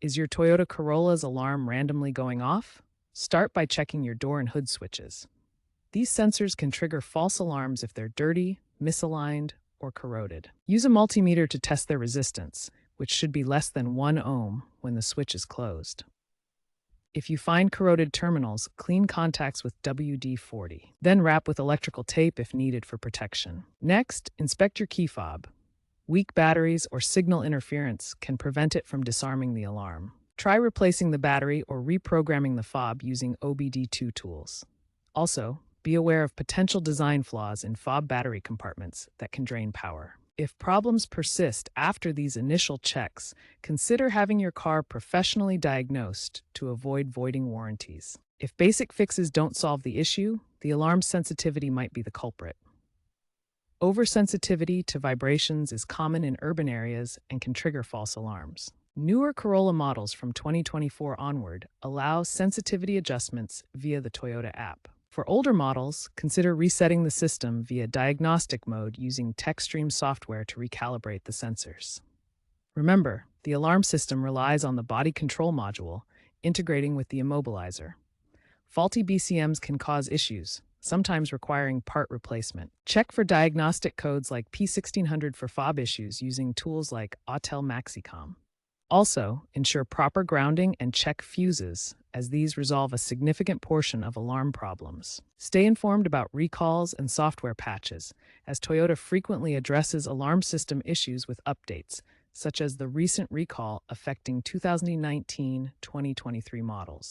Is your Toyota Corolla's alarm randomly going off? Start by checking your door and hood switches. These sensors can trigger false alarms if they're dirty, misaligned, or corroded. Use a multimeter to test their resistance, which should be less than 1 ohm when the switch is closed. If you find corroded terminals, clean contacts with WD-40. Then wrap with electrical tape if needed for protection. Next, inspect your key fob. Weak batteries or signal interference can prevent it from disarming the alarm. Try replacing the battery or reprogramming the fob using OBD2 tools. Also, be aware of potential design flaws in fob battery compartments that can drain power. If problems persist after these initial checks, consider having your car professionally diagnosed to avoid voiding warranties. If basic fixes don't solve the issue, the alarm sensitivity might be the culprit. Oversensitivity to vibrations is common in urban areas and can trigger false alarms. Newer Corolla models from 2024 onward allow sensitivity adjustments via the Toyota app. For older models, consider resetting the system via diagnostic mode using TechStream software to recalibrate the sensors. Remember, the alarm system relies on the body control module, integrating with the immobilizer. Faulty BCMs can cause issues, sometimes requiring part replacement. Check for diagnostic codes like P1600 for fob issues using tools like Autel Maxicom. Also, ensure proper grounding and check fuses, as these resolve a significant portion of alarm problems. Stay informed about recalls and software patches, as Toyota frequently addresses alarm system issues with updates, such as the recent recall affecting 2019-2023 models.